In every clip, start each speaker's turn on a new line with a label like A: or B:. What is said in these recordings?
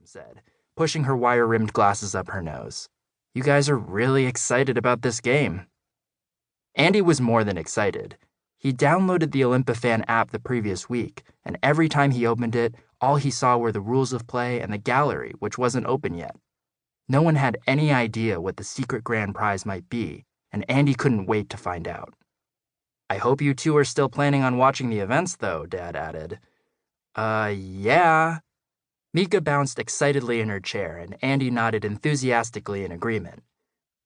A: said, pushing her wire-rimmed glasses up her nose. "You guys are really excited about this game." Andy was more than excited. He downloaded the OlympiFan app the previous week, and every time he opened it, all he saw were the rules of play and the gallery, which wasn't open yet. No one had any idea what the secret grand prize might be, and Andy couldn't wait to find out. "I hope you two are still planning on watching the events, though," Dad added. Yeah." Mika bounced excitedly in her chair, and Andy nodded enthusiastically in agreement.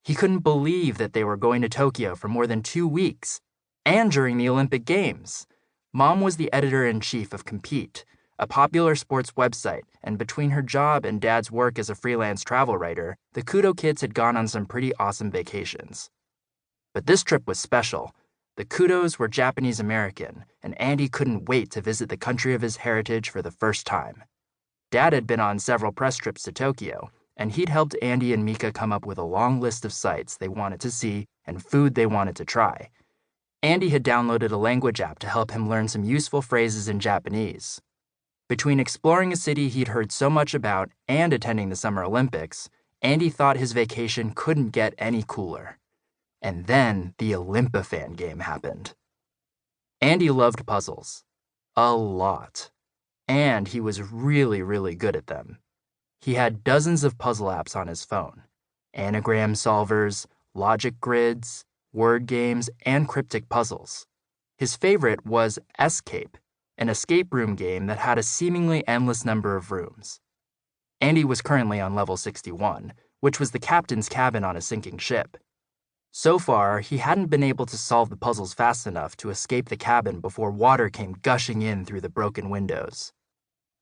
A: He couldn't believe that they were going to Tokyo for more than 2 weeks, and during the Olympic Games. Mom was the editor-in-chief of Compete, a popular sports website, and between her job and Dad's work as a freelance travel writer, the Kudo Kids had gone on some pretty awesome vacations. But this trip was special. The Kudos were Japanese-American, and Andy couldn't wait to visit the country of his heritage for the first time. Dad had been on several press trips to Tokyo, and he'd helped Andy and Mika come up with a long list of sites they wanted to see and food they wanted to try. Andy had downloaded a language app to help him learn some useful phrases in Japanese. Between exploring a city he'd heard so much about and attending the Summer Olympics, Andy thought his vacation couldn't get any cooler. And then the OlympiFan game happened. Andy loved puzzles. A lot. And he was really, really good at them. He had dozens of puzzle apps on his phone. Anagram solvers, logic grids, word games, and cryptic puzzles. His favorite was Escape, an escape room game that had a seemingly endless number of rooms. Andy was currently on level 61, which was the captain's cabin on a sinking ship. So far, he hadn't been able to solve the puzzles fast enough to escape the cabin before water came gushing in through the broken windows.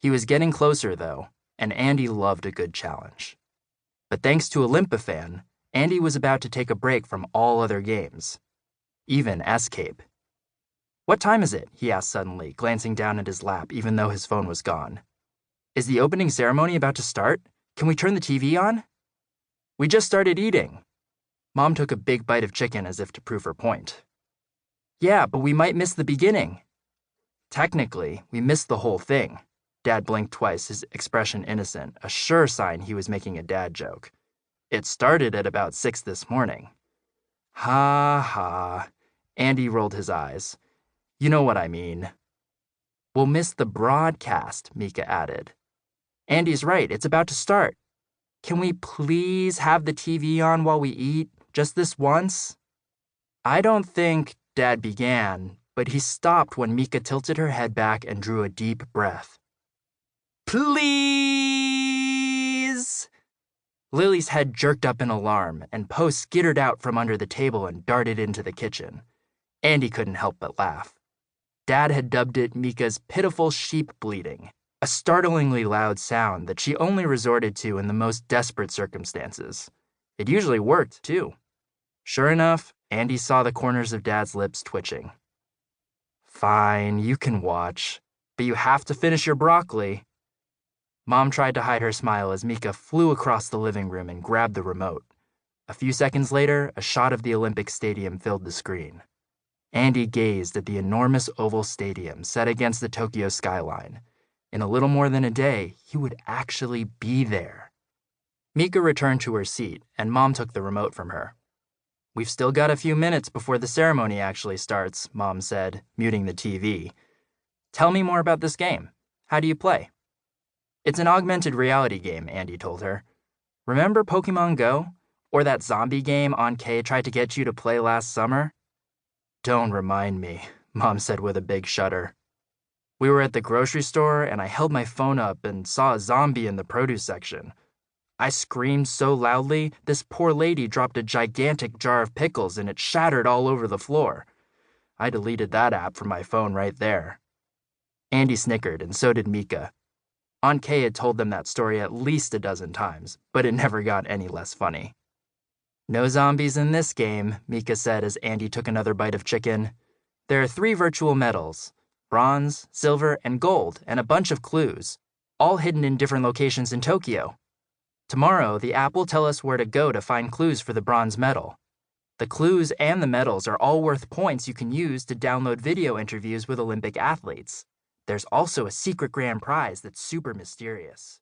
A: He was getting closer, though, and Andy loved a good challenge. But thanks to OlympiFan, Andy was about to take a break from all other games, even Escape. "What time is it?" he asked suddenly, glancing down at his lap even though his phone was gone. "Is the opening ceremony about to start? Can we turn the TV on?" "We just started eating." Mom took a big bite of chicken as if to prove her point. "Yeah, but we might miss the beginning." "Technically, we missed the whole thing." Dad blinked twice, his expression innocent, a sure sign he was making a dad joke. "It started at about 6 this morning." "Ha ha." Andy rolled his eyes. "You know what I mean." "We'll miss the broadcast," Mika added. "Andy's right, it's about to start. Can we please have the TV on while we eat, just this once?" "I don't think," Dad began, but he stopped when Mika tilted her head back and drew a deep breath. "Please!" Lily's head jerked up in alarm, and Poe skittered out from under the table and darted into the kitchen. Andy couldn't help but laugh. Dad had dubbed it Mika's pitiful sheep bleating, a startlingly loud sound that she only resorted to in the most desperate circumstances. It usually worked, too. Sure enough, Andy saw the corners of Dad's lips twitching. "Fine, you can watch, but you have to finish your broccoli." Mom tried to hide her smile as Mika flew across the living room and grabbed the remote. A few seconds later, a shot of the Olympic Stadium filled the screen. Andy gazed at the enormous oval stadium set against the Tokyo skyline. In a little more than a day, he would actually be there. Mika returned to her seat, and Mom took the remote from her. "We've still got a few minutes before the ceremony actually starts," Mom said, muting the TV. "Tell me more about this game. How do you play?" "It's an augmented reality game," Andy told her. "Remember Pokemon Go? Or that zombie game Aunt Kay tried to get you to play last summer?" "Don't remind me," Mom said with a big shudder. "We were at the grocery store, and I held my phone up and saw a zombie in the produce section. I screamed so loudly, this poor lady dropped a gigantic jar of pickles and it shattered all over the floor. I deleted that app from my phone right there." Andy snickered, and so did Mika. Aunt Kay had told them that story at least a dozen times, but it never got any less funny. "No zombies in this game," Mika said as Andy took another bite of chicken. "There are 3 virtual medals, bronze, silver, and gold, and a bunch of clues, all hidden in different locations in Tokyo. Tomorrow, the app will tell us where to go to find clues for the bronze medal. The clues and the medals are all worth points you can use to download video interviews with Olympic athletes. There's also a secret grand prize that's super mysterious."